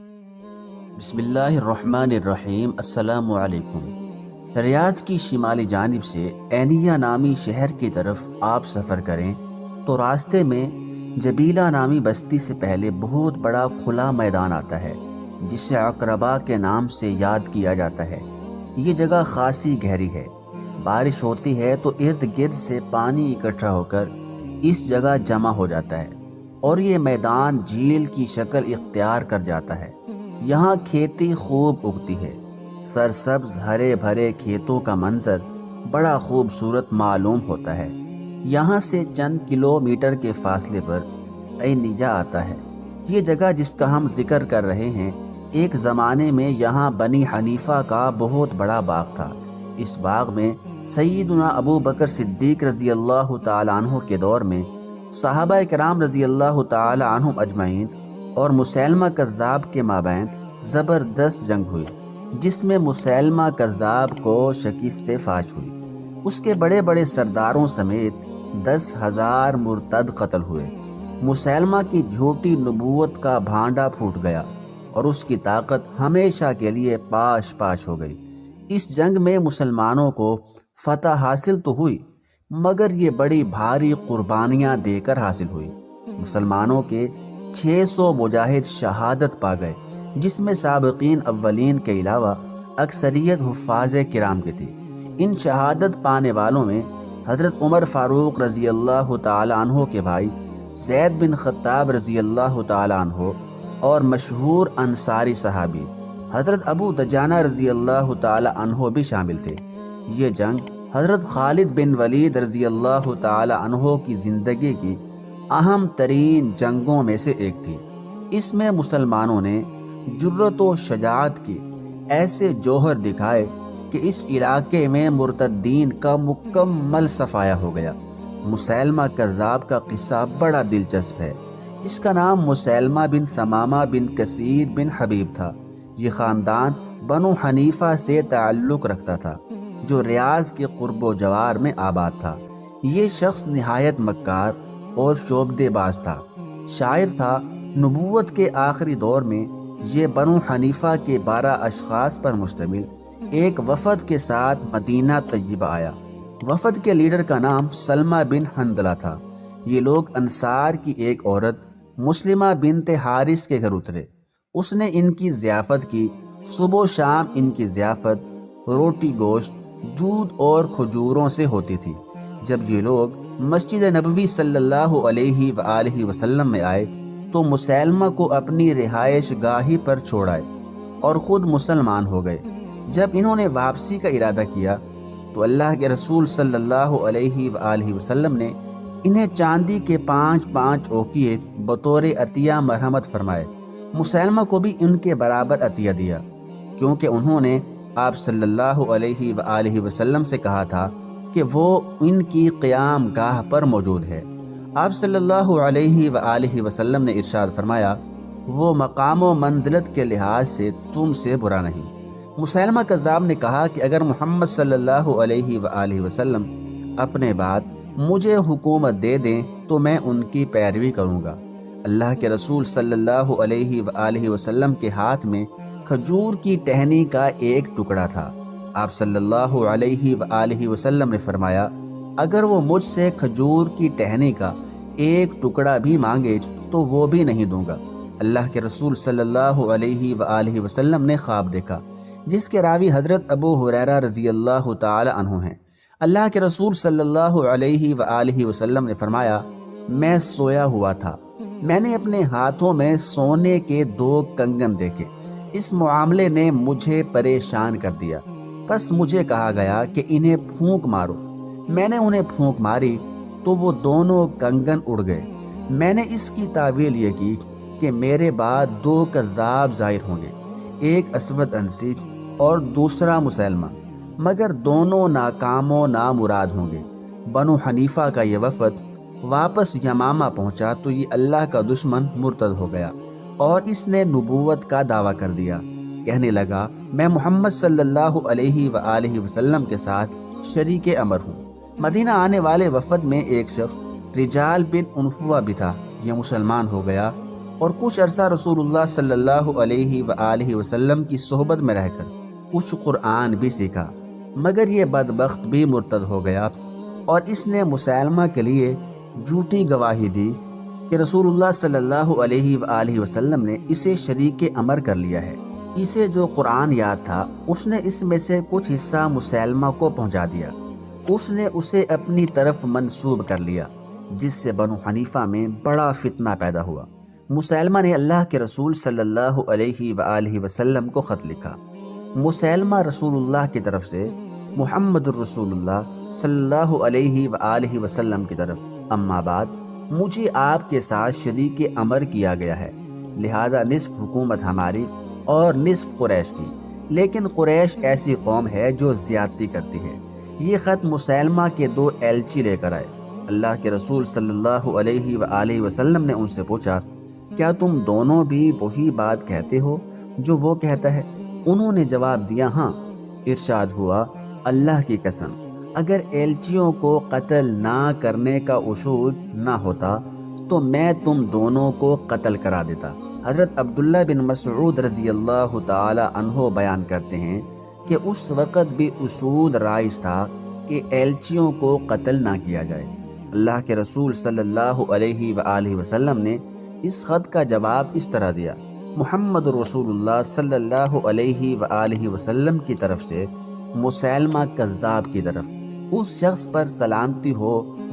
بسم اللہ الرحمن الرحیم۔ السلام علیکم۔ ریاض کی شمالی جانب سے عینیہ نامی شہر کی طرف آپ سفر کریں تو راستے میں جبیلہ نامی بستی سے پہلے بہت بڑا کھلا میدان آتا ہے جسے عقربہ کے نام سے یاد کیا جاتا ہے۔ یہ جگہ خاصی گہری ہے، بارش ہوتی ہے تو ارد گرد سے پانی اکٹھا ہو کر اس جگہ جمع ہو جاتا ہے اور یہ میدان جھیل کی شکل اختیار کر جاتا ہے۔ یہاں کھیتی خوب اگتی ہے، سرسبز ہرے بھرے کھیتوں کا منظر بڑا خوبصورت معلوم ہوتا ہے۔ یہاں سے چند کلومیٹر کے فاصلے پر عینیہ آتا ہے۔ یہ جگہ جس کا ہم ذکر کر رہے ہیں، ایک زمانے میں یہاں بنی حنیفہ کا بہت بڑا باغ تھا۔ اس باغ میں سیدنا ابو بکر صدیق رضی اللہ تعالی عنہ کے دور میں صحابہ کرام رضی اللہ تعالی عنہم اجمعین اور مسیلمہ کذاب کے مابین زبردست جنگ ہوئی، جس میں مسیلمہ کذاب کو شکست فاش ہوئی۔ اس کے بڑے بڑے سرداروں سمیت 10,000 مرتد قتل ہوئے۔ مسیلمہ کی جھوٹی نبوت کا بھانڈا پھوٹ گیا اور اس کی طاقت ہمیشہ کے لیے پاش پاش ہو گئی۔ اس جنگ میں مسلمانوں کو فتح حاصل تو ہوئی، مگر یہ بڑی بھاری قربانیاں دے کر حاصل ہوئی۔ مسلمانوں کے 600 مجاہد شہادت پا گئے، جس میں سابقین اولین کے علاوہ اکثریت حفاظ کرام کی تھی۔ ان شہادت پانے والوں میں حضرت عمر فاروق رضی اللہ تعالی عنہ کے بھائی زید بن خطاب رضی اللہ تعالی عنہ اور مشہور انصاری صحابی حضرت ابو دجانہ رضی اللہ تعالی عنہ بھی شامل تھے۔ یہ جنگ حضرت خالد بن ولید رضی اللہ تعالی عنہ کی زندگی کی اہم ترین جنگوں میں سے ایک تھی۔ اس میں مسلمانوں نے جرت و شجاعت کی ایسے جوہر دکھائے کہ اس علاقے میں مرتدین کا مکمل صفایا ہو گیا۔ مسیلمہ کذاب کا قصہ بڑا دلچسپ ہے۔ اس کا نام مسیلمہ بن ثمامہ بن کثیر بن حبیب تھا۔ یہ خاندان بنو حنیفہ سے تعلق رکھتا تھا، جو ریاض کے قرب و جوار میں آباد تھا۔ یہ شخص نہایت مکار اور شعبدے باز تھا، شاعر تھا۔ نبوت کے آخری دور میں یہ بنو حنیفہ کے 12 اشخاص پر مشتمل ایک وفد کے ساتھ مدینہ طیبہ آیا۔ وفد کے لیڈر کا نام سلمہ بن حنظلہ تھا۔ یہ لوگ انصار کی ایک عورت مسلمہ بنت حارث کے گھر اترے۔ اس نے ان کی ضیافت کی۔ صبح و شام ان کی ضیافت روٹی گوشت، دودھ اور کھجوروں سے ہوتی تھی۔ جب یہ لوگ مسجد نبوی صلی اللہ علیہ وآلہ وسلم میں آئے تو مسیلمہ کو اپنی رہائش گاہی پر چھوڑ آئے اور خود مسلمان ہو گئے۔ جب انہوں نے واپسی کا ارادہ کیا تو اللہ کے رسول صلی اللہ علیہ وآلہ وسلم نے انہیں چاندی کے 5 اوقیے بطور عطیہ مرحمت فرمائے۔ مسیلمہ کو بھی ان کے برابر عطیہ دیا، کیونکہ انہوں نے آپ صلی اللہ علیہ وآلہ وسلم سے کہا تھا کہ وہ ان کی قیام گاہ پر موجود ہے۔ آپ صلی اللہ علیہ وآلہ وسلم نے ارشاد فرمایا، وہ مقام و منزلت کے لحاظ سے تم سے برا نہیں۔ مسیلمہ کذاب نے کہا کہ اگر محمد صلی اللہ علیہ وآلہ وسلم اپنے بعد مجھے حکومت دے دیں تو میں ان کی پیروی کروں گا۔ اللہ کے رسول صلی اللہ علیہ وآلہ وسلم کے ہاتھ میں کھجور کی ٹہنی کا ایک ٹکڑا تھا۔ آپ صلی اللہ علیہ وآلہ وسلم نے فرمایا، اگر وہ مجھ سے کھجور کی ٹہنی کا ایک ٹکڑا بھی مانگے تو وہ بھی نہیں دوں گا۔ اللہ کے رسول صلی اللہ علیہ وآلہ وسلم نے خواب دیکھا، جس کے راوی حضرت ابو ہریرہ رضی اللہ تعالی عنہ ہیں۔ اللہ کے رسول صلی اللہ علیہ وآلہ وسلم نے فرمایا، میں سویا ہوا تھا، میں نے اپنے ہاتھوں میں سونے کے 2 کنگن دیکھے۔ اس معاملے نے مجھے پریشان کر دیا، پس مجھے کہا گیا کہ انہیں پھونک مارو۔ میں نے انہیں پھونک ماری تو وہ دونوں کنگن اڑ گئے۔ میں نے اس کی تعویل یہ کی کہ میرے بعد 2 کذاب ظاہر ہوں گے، ایک اسود انسی اور دوسرا مسیلمہ، مگر دونوں ناکام و نامراد ہوں گے۔ بنو حنیفہ کا یہ وفد واپس یمامہ پہنچا تو یہ اللہ کا دشمن مرتد ہو گیا اور اس نے نبوت کا دعویٰ کر دیا۔ کہنے لگا، میں محمد صلی اللہ علیہ وآلہ وسلم کے ساتھ شریک امر ہوں۔ مدینہ آنے والے وفد میں ایک شخص رجال بن عنفوہ بھی تھا۔ یہ مسلمان ہو گیا اور کچھ عرصہ رسول اللہ صلی اللہ علیہ وآلہ وسلم کی صحبت میں رہ کر کچھ قرآن بھی سیکھا، مگر یہ بدبخت بھی مرتد ہو گیا اور اس نے مسیلمہ کے لیے جھوٹی گواہی دی کہ رسول اللہ صلی اللہ علیہ وآلہ وسلم نے اسے شریک امر کر لیا ہے۔ اسے جو قرآن یاد تھا اس نے اس میں سے کچھ حصہ مسیلمہ کو پہنچا دیا۔ اس نے اسے اپنی طرف منسوب کر لیا، جس سے بنو حنیفہ میں بڑا فتنہ پیدا ہوا۔ مسیلمہ نے اللہ کے رسول صلی اللہ علیہ وآلہ وسلم کو خط لکھا۔ مسیلمہ رسول اللہ کی طرف سے محمد الرسول اللہ صلی اللہ علیہ وآلہ وسلم کی طرف، اما بعد مجھے آپ کے ساتھ شریک امر کیا گیا ہے، لہذا نصف حکومت ہماری اور نصف قریش کی، لیکن قریش ایسی قوم ہے جو زیادتی کرتی ہے۔ یہ خط مسیلمہ کے 2 ایلچی لے کر آئے۔ اللہ کے رسول صلی اللہ علیہ وآلہ وسلم نے ان سے پوچھا، کیا تم دونوں بھی وہی بات کہتے ہو جو وہ کہتا ہے؟ انہوں نے جواب دیا، ہاں۔ ارشاد ہوا، اللہ کی قسم اگر ایلچیوں کو قتل نہ کرنے کا اصول نہ ہوتا تو میں تم دونوں کو قتل کرا دیتا۔ حضرت عبداللہ بن مسعود رضی اللہ تعالی عنہ بیان کرتے ہیں کہ اس وقت بھی اصول رائج تھا کہ ایلچیوں کو قتل نہ کیا جائے۔ اللہ کے رسول صلی اللہ علیہ وآلہ وسلم نے اس خط کا جواب اس طرح دیا، محمد رسول اللہ صلی اللہ علیہ وآلہ وسلم کی طرف سے مسیلمہ کذاب کی طرف، اس شخص پر سلامتی ہو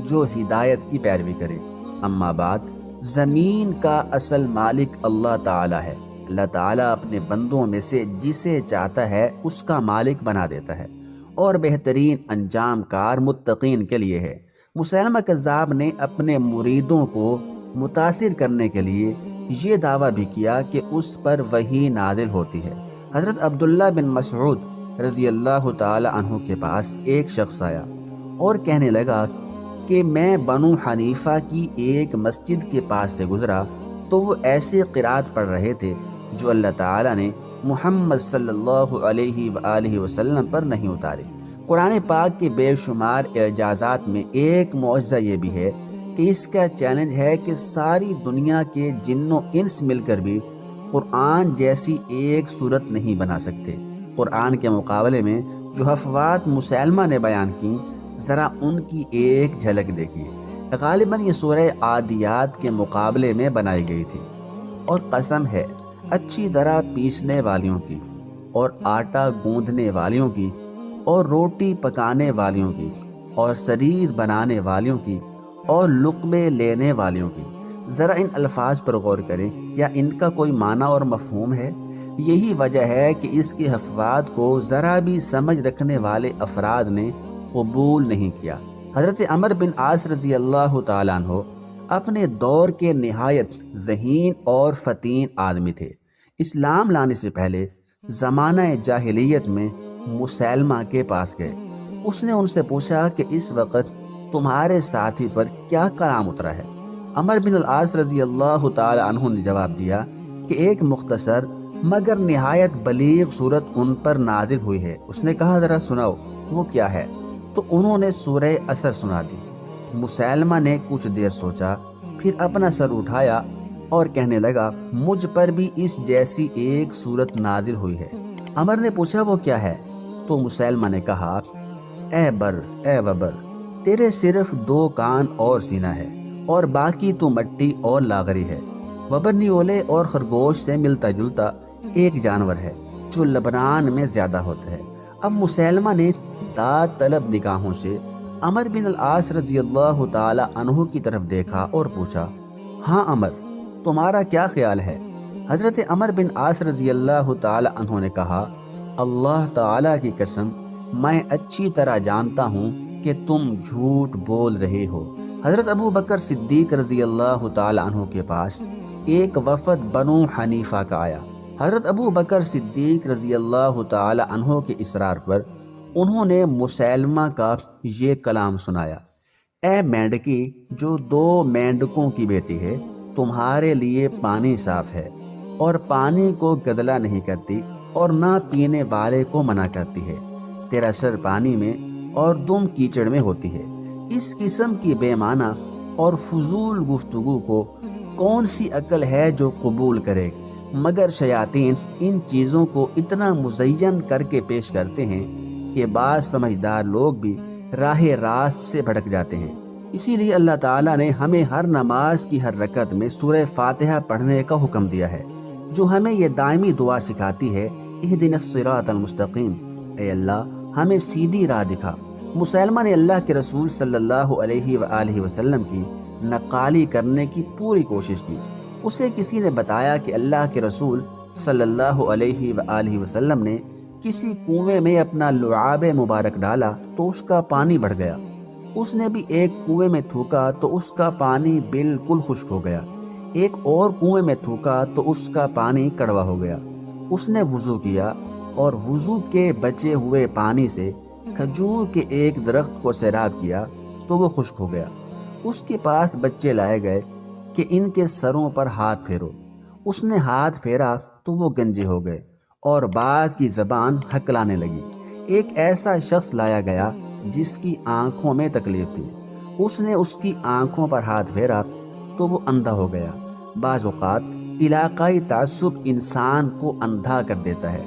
جو ہدایت کی پیروی کرے۔ اما بعد، زمین کا اصل مالک اللہ تعالی ہے۔ اللہ تعالیٰ اپنے بندوں میں سے جسے چاہتا ہے اس کا مالک بنا دیتا ہے، اور بہترین انجام کار متقین کے لیے ہے۔ مسیلمہ کذاب نے اپنے مریدوں کو متاثر کرنے کے لیے یہ دعویٰ بھی کیا کہ اس پر وحی نازل ہوتی ہے۔ حضرت عبداللہ بن مسعود رضی اللہ تعالی عنہ کے پاس ایک شخص آیا اور کہنے لگا کہ میں بنو حنیفہ کی ایک مسجد کے پاس سے گزرا تو وہ ایسے قرات پڑھ رہے تھے جو اللہ تعالیٰ نے محمد صلی اللہ علیہ وآلہ وسلم پر نہیں اتارے۔ قرآن پاک کے بے شمار اعجازات میں ایک معجزہ یہ بھی ہے کہ اس کا چیلنج ہے کہ ساری دنیا کے جن و انس مل کر بھی قرآن جیسی ایک صورت نہیں بنا سکتے۔ قرآن کے مقابلے میں جو حفوات مسیلمہ نے بیان کی، ذرا ان کی ایک جھلک دیکھیے۔ غالباً یہ سورہ عادیات کے مقابلے میں بنائی گئی تھی، اور قسم ہے اچھی طرح پیسنے والیوں کی، اور آٹا گوندھنے والیوں کی، اور روٹی پکانے والیوں کی، اور سریر بنانے والیوں کی، اور لقمے لینے والیوں کی۔ ذرا ان الفاظ پر غور کریں، کیا ان کا کوئی معنی اور مفہوم ہے؟ یہی وجہ ہے کہ اس کی حفوات کو ذرا بھی سمجھ رکھنے والے افراد نے قبول نہیں کیا۔ حضرت عمر بن عاص رضی اللہ تعالیٰ عنہ اپنے دور کے نہایت ذہین اور فطین آدمی تھے۔ اسلام لانے سے پہلے زمانہ جاہلیت میں مسیلمہ کے پاس گئے۔ اس نے ان سے پوچھا کہ اس وقت تمہارے ساتھی پر کیا کلام اترا ہے؟ عمر بن العاص رضی اللہ تعالی عنہ نے جواب دیا کہ ایک مختصر مگر نہایت بلیغ صورت ان پر نازل ہوئی ہے۔ اس نے کہا، ذرا سناؤ وہ کیا ہے؟ تو انہوں نے سورہ عصر سنا دی۔ مسیلمہ نے کچھ دیر سوچا، پھر اپنا سر اٹھایا اور کہنے لگا، مجھ پر بھی اس جیسی ایک صورت نازل ہوئی ہے۔ عمر نے پوچھا، وہ کیا ہے؟ تو مسیلمہ نے کہا، اے وبر، تیرے صرف 2 کان اور سینہ ہے، اور باقی تو مٹی اور لاغری ہے۔ وبر نیولے اور خرگوش سے ملتا جلتا ایک جانور ہے جو لبنان میں زیادہ ہوتا ہے۔ اب مسیلمہ نے داد طلب نگاہوں سے عمر بن العاص رضی اللہ تعالی عنہ کی طرف دیکھا اور پوچھا، ہاں عمر، تمہارا کیا خیال ہے؟ حضرت عمر بن عاص رضی اللہ تعالی عنہ نے کہا، اللہ تعالی کی قسم، میں اچھی طرح جانتا ہوں کہ تم جھوٹ بول رہے ہو۔ حضرت ابو بکر صدیق رضی اللہ تعالی عنہ کے پاس ایک وفد بنو حنیفہ کا آیا۔ حضرت ابو بکر صدیق رضی اللہ تعالی عنہ کے اصرار پر انہوں نے مسیلمہ کا یہ کلام سنایا، اے مینڈکی جو 2 مینڈکوں کی بیٹی ہے، تمہارے لیے پانی صاف ہے، اور پانی کو گدلا نہیں کرتی اور نہ پینے والے کو منع کرتی ہے۔ تیرا سر پانی میں اور دم کیچڑ میں ہوتی ہے۔ اس قسم کی بے معنی اور فضول گفتگو کو کون سی عقل ہے جو قبول کرے؟ مگر شیاطین ان چیزوں کو اتنا مزین کر کے پیش کرتے ہیں کہ بعض سمجھدار لوگ بھی راہ راست سے بھٹک جاتے ہیں۔ اسی لیے اللہ تعالیٰ نے ہمیں ہر نماز کی ہر رکعت میں سورہ فاتحہ پڑھنے کا حکم دیا ہے، جو ہمیں یہ دائمی دعا سکھاتی ہے، اہدنا الصراط المستقیم، اے اللہ ہمیں سیدھی راہ دکھا۔ مسلمہ نے اللہ کے رسول صلی اللہ علیہ وآلہ وسلم کی نقالی کرنے کی پوری کوشش کی۔ اسے کسی نے بتایا کہ اللہ کے رسول صلی اللہ علیہ وآلہ وسلم نے کسی کنویں میں اپنا لعاب مبارک ڈالا تو اس کا پانی بڑھ گیا۔ اس نے بھی ایک کنویں میں تھوکا تو اس کا پانی بالکل خشک ہو گیا۔ ایک اور کنویں میں تھوکا تو اس کا پانی کڑوا ہو گیا۔ اس نے وضو کیا اور وضو کے بچے ہوئے پانی سے کھجور کے ایک درخت کو سیراب کیا تو وہ خشک ہو گیا۔ اس کے پاس بچے لائے گئے کہ ان کے سروں پر ہاتھ پھیرو۔ اس نے ہاتھ پھیرا تو وہ گنجے ہو گئے اور بعض کی زبان ہکلانے لگی۔ ایک ایسا شخص لایا گیا جس کی آنکھوں میں تکلیف تھی۔ اس نے اس کی آنکھوں پر ہاتھ پھیرا تو وہ اندھا ہو گیا۔ بعض اوقات علاقائی تعصب انسان کو اندھا کر دیتا ہے،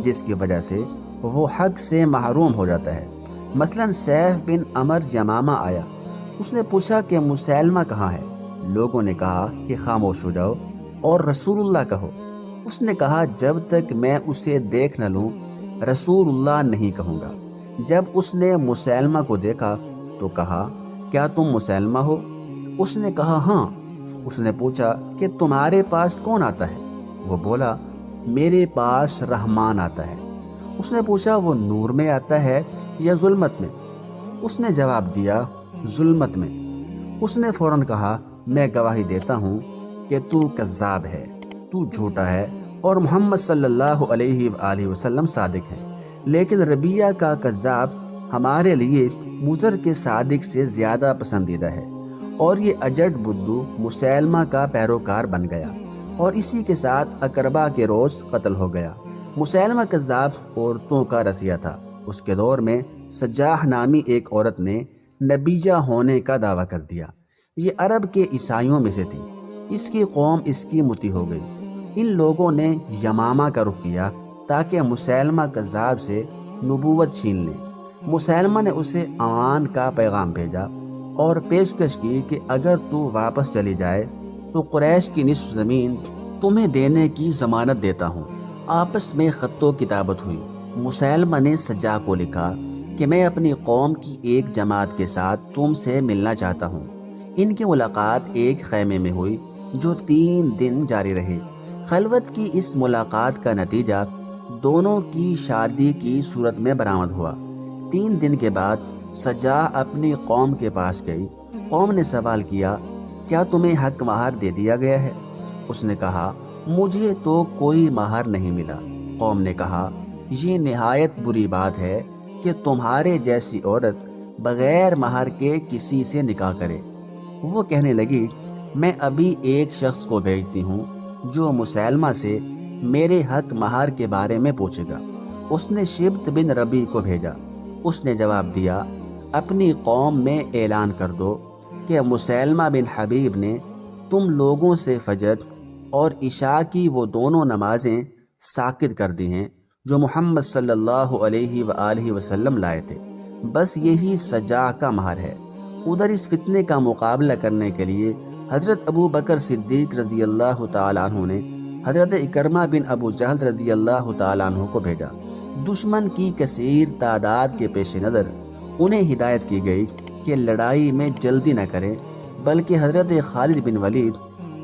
جس کی وجہ سے وہ حق سے محروم ہو جاتا ہے۔ مثلا سیف بن عمر یمامہ آیا۔ اس نے پوچھا کہ مسیلمہ کہاں ہے؟ لوگوں نے کہا کہ خاموش ہو جاؤ اور رسول اللہ کہو۔ اس نے کہا جب تک میں اسے دیکھ نہ لوں رسول اللہ نہیں کہوں گا۔ جب اس نے مسیلمہ کو دیکھا تو کہا کیا تم مسیلمہ ہو؟ اس نے کہا ہاں۔ اس نے پوچھا کہ تمہارے پاس کون آتا ہے؟ وہ بولا میرے پاس رحمان آتا ہے۔ اس نے پوچھا وہ نور میں آتا ہے یا ظلمت میں؟ اس نے جواب دیا ظلمت میں۔ اس نے فوراً کہا میں گواہی دیتا ہوں کہ تو کذاب ہے، تو جھوٹا ہے اور محمد صلی اللہ علیہ وآلہ وسلم صادق ہے۔ لیکن ربیہ کا کذاب ہمارے لیے مضر کے صادق سے زیادہ پسندیدہ ہے، اور یہ اجڑ بدو مسیلمہ کا پیروکار بن گیا اور اسی کے ساتھ اقربا کے روز قتل ہو گیا۔ مسیلمہ کذاب عورتوں کا رسیہ تھا۔ اس کے دور میں سجاح نامی ایک عورت نے نبیہ ہونے کا دعویٰ کر دیا۔ یہ عرب کے عیسائیوں میں سے تھی۔ اس کی قوم اس کی متی ہو گئی۔ ان لوگوں نے یمامہ کا رخ کیا تاکہ مسیلمہ کذاب سے نبوت چھین لیں۔ مسیلمہ نے اسے امان کا پیغام بھیجا اور پیشکش کی کہ اگر تو واپس چلی جائے تو قریش کی نصف زمین تمہیں دینے کی ضمانت دیتا ہوں۔ آپس میں خط و کتابت ہوئی۔ مسیلمہ نے سجاح کو لکھا کہ میں اپنی قوم کی ایک جماعت کے ساتھ تم سے ملنا چاہتا ہوں۔ ان کی ملاقات ایک خیمے میں ہوئی جو 3 دن جاری رہی۔ خلوت کی اس ملاقات کا نتیجہ دونوں کی شادی کی صورت میں برآمد ہوا۔ 3 دن کے بعد سجاح اپنی قوم کے پاس گئی۔ قوم نے سوال کیا کیا تمہیں حق مہر دے دیا گیا ہے؟ اس نے کہا مجھے تو کوئی مہر نہیں ملا۔ قوم نے کہا یہ نہایت بری بات ہے کہ تمہارے جیسی عورت بغیر مہر کے کسی سے نکاح کرے۔ وہ کہنے لگی میں ابھی ایک شخص کو بھیجتی ہوں جو مسیلمہ سے میرے حق مہر کے بارے میں پوچھے گا۔ اس نے شبت بن ربی کو بھیجا۔ اس نے جواب دیا اپنی قوم میں اعلان کر دو کہ مسیلمہ بن حبیب نے تم لوگوں سے فجر اور عشاء کی وہ دونوں نمازیں ساقط کر دی ہیں جو محمد صلی اللہ علیہ وآلہ وسلم لائے تھے۔ بس یہی سجاح کا مہر ہے۔ ادھر اس فتنے کا مقابلہ کرنے کے لیے حضرت ابو بکر صدیق رضی اللہ تعالیٰ عنہ نے حضرت اکرمہ بن ابو جہل رضی اللہ تعالیٰ عنہ کو بھیجا۔ دشمن کی کثیر تعداد کے پیش نظر انہیں ہدایت کی گئی کہ لڑائی میں جلدی نہ کریں، بلکہ حضرت خالد بن ولید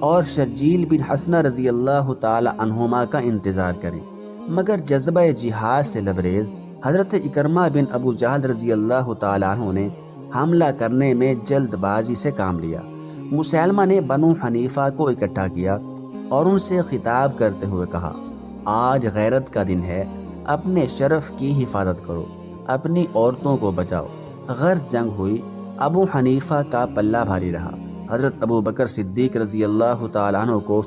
اور شرجیل بن حسنہ رضی اللہ تعالی عنہما کا انتظار کریں۔ مگر جذبہ جہاد سے لبریز حضرت اکرمہ بن ابو جہل رضی اللہ تعالی عنہ نے حملہ کرنے میں جلد بازی سے کام لیا۔ مسیلمہ نے بنو حنیفہ کو اکٹھا کیا اور ان سے خطاب کرتے ہوئے کہا آج غیرت کا دن ہے، اپنے شرف کی حفاظت کرو، اپنی عورتوں کو بچاؤ۔ غرض جنگ ہوئی، ابو حنیفہ کا پلہ بھاری رہا۔ حضرت ابو بکر صدیق رضی اللہ تعالیٰ عنہ کو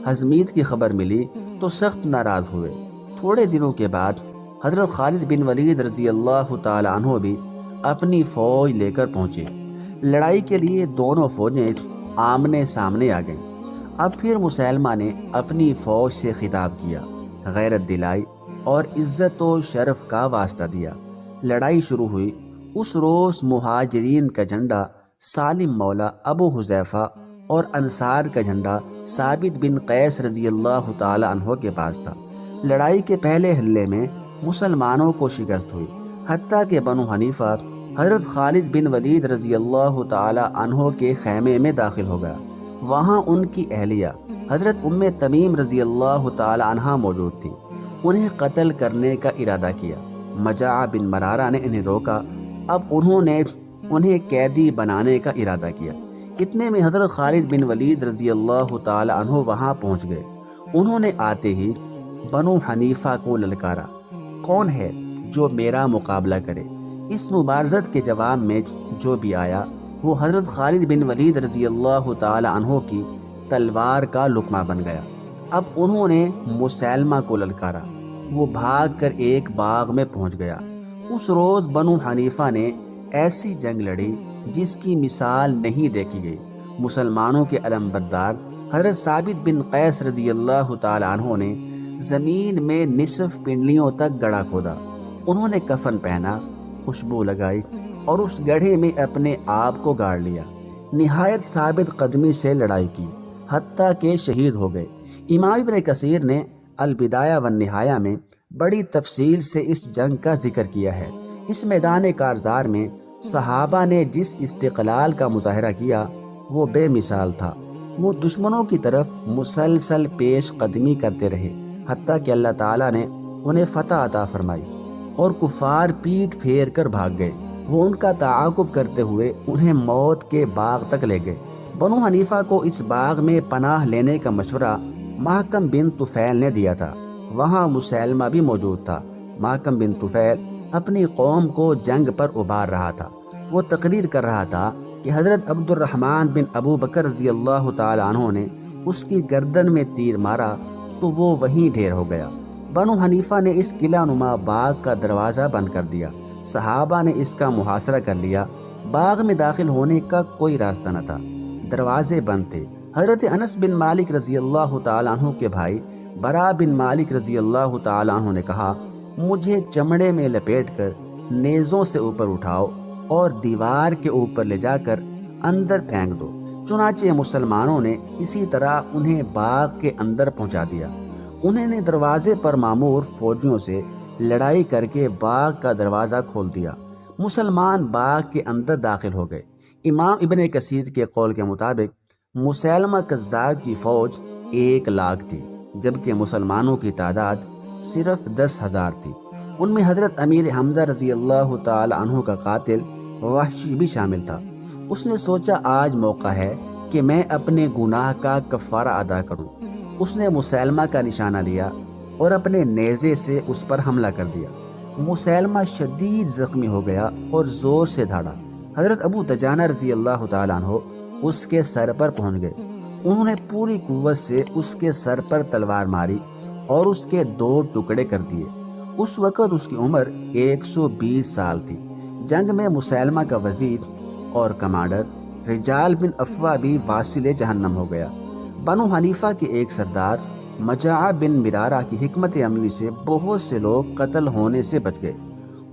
ہزیمت کی خبر ملی تو سخت ناراض ہوئے۔ تھوڑے دنوں کے بعد حضرت خالد بن ولید رضی اللہ تعالیٰ عنہ بھی اپنی فوج لے کر پہنچے۔ لڑائی کے لیے دونوں فوجیں آمنے سامنے آ گئیں۔ اب پھر مسیلمہ نے اپنی فوج سے خطاب کیا، غیرت دلائی اور عزت و شرف کا واسطہ دیا۔ لڑائی شروع ہوئی۔ اس روز مہاجرین کا جھنڈا سالم مولا ابو حذیفہ اور انصار کا جھنڈا ثابت بن قیس رضی اللہ تعالی عنہ کے پاس تھا۔ لڑائی کے پہلے حملے میں مسلمانوں کو شکست ہوئی، حتیٰ کہ بنو حنیفہ حضرت خالد بن ولید رضی اللہ تعالی عنہ کے خیمے میں داخل ہو گیا۔ وہاں ان کی اہلیہ حضرت ام تمیم رضی اللہ تعالی عنہ موجود تھی۔ انہیں قتل کرنے کا ارادہ کیا۔ مجاع بن مرارہ نے انہیں روکا۔ اب انہوں نے انہیں قیدی بنانے کا ارادہ کیا۔ اتنے میں حضرت خالد بن ولید رضی اللہ تعالی عنہ وہاں پہنچ گئے۔ انہوں نے آتے ہی بنو حنیفہ کو للکارا، کون ہے جو میرا مقابلہ کرے؟ اس مبارزت کے جواب میں جو بھی آیا وہ حضرت خالد بن ولید رضی اللہ تعالی عنہ کی تلوار کا لقمہ بن گیا۔ اب انہوں نے مسیلمہ کو للکارا۔ وہ بھاگ کر ایک باغ میں پہنچ گیا۔ اس روز بنو حنیفہ نے ایسی جنگ لڑی جس کی مثال نہیں دیکھی گئی۔ مسلمانوں کے علمبردار حضرت ثابت بن قیس رضی اللہ تعالی عنہ نے زمین میں نصف پنڈلیوں تک گڑھا کھودا۔ انہوں نے کفن پہنا، خوشبو لگائی اور اس گڑھے میں اپنے آپ کو گاڑ لیا۔ نہایت ثابت قدمی سے لڑائی کی، حتیٰ کہ شہید ہو گئے۔ امام ابن کثیر نے البدایہ والنہایہ میں بڑی تفصیل سے اس جنگ کا ذکر کیا ہے۔ اس میدان کارزار میں صحابہ نے جس استقلال کا مظاہرہ کیا وہ بے مثال تھا۔ وہ دشمنوں کی طرف مسلسل پیش قدمی کرتے رہے، حتیٰ کہ اللہ تعالیٰ نے انہیں فتح عطا فرمائی اور کفار پیٹ پھیر کر بھاگ گئے۔ وہ ان کا تعاقب کرتے ہوئے انہیں موت کے باغ تک لے گئے۔ بنو حنیفہ کو اس باغ میں پناہ لینے کا مشورہ محکم بن طفیل نے دیا تھا۔ وہاں مسیلمہ بھی موجود تھا۔ محکم بن طفیل اپنی قوم کو جنگ پر ابھار رہا تھا۔ وہ تقریر کر رہا تھا کہ حضرت عبد الرحمن بن ابو بکر رضی اللہ تعالی عنہ نے اس کی گردن میں تیر مارا تو وہ وہیں ڈھیر ہو گیا۔ بنو حنیفہ نے اس قلعہ نما باغ کا دروازہ بند کر دیا۔ صحابہ نے اس کا محاصرہ کر لیا۔ باغ میں داخل ہونے کا کوئی راستہ نہ تھا، دروازے بند تھے۔ حضرت انس بن مالک رضی اللہ تعالی عنہ کے بھائی برا بن مالک رضی اللہ تعالی عنہ نے کہا، مجھے چمڑے میں لپیٹ کر نیزوں سے اوپر اٹھاؤ اور دیوار کے اوپر لے جا کر اندر پھینک دو۔ چنانچہ مسلمانوں نے اسی طرح انہیں باغ کے اندر پہنچا دیا۔ انہوں نے دروازے پر مامور فوجیوں سے لڑائی کر کے باغ کا دروازہ کھول دیا۔ مسلمان باغ کے اندر داخل ہو گئے۔ امام ابن کثیر کے قول کے مطابق مسیلمہ کذاب کی فوج 1,00,000 تھی، جبکہ مسلمانوں کی تعداد صرف 10,000 تھی۔ ان میں حضرت امیر حمزہ رضی اللہ تعالی عنہ کا قاتل وحشی بھی شامل تھا۔ اس نے سوچا آج موقع ہے کہ میں اپنے گناہ کا کفارہ ادا کروں۔ اس نے مسیلمہ کا نشانہ لیا اور اپنے نیزے سے اس پر حملہ کر دیا۔ مسیلمہ شدید زخمی ہو گیا اور زور سے دھاڑا۔ حضرت ابو دجانہ رضی اللہ تعالیٰ عنہ اس کے سر پر پہنچ گئے۔ انہوں نے پوری قوت سے اس کے سر پر تلوار ماری اور اس کے 2 ٹکڑے کر دیے۔ اس وقت اس کی عمر 120 سال تھی۔ جنگ میں مسیلمہ کا وزیر اور کمانڈر رجال بن افوا بھی واصل جہنم ہو گیا۔ بنو حنیفہ کے ایک سردار مجاع بن مرارہ کی حکمت عملی سے بہت سے لوگ قتل ہونے سے بچ گئے۔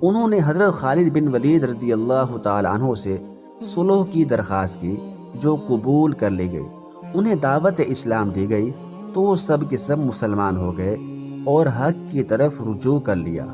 انہوں نے حضرت خالد بن ولید رضی اللہ تعالی عنہ سے صلح کی درخواست کی، جو قبول کر لی گئی۔ انہیں دعوت اسلام دی گئی تو وہ سب کے سب مسلمان ہو گئے اور حق کی طرف رجوع کر لیا۔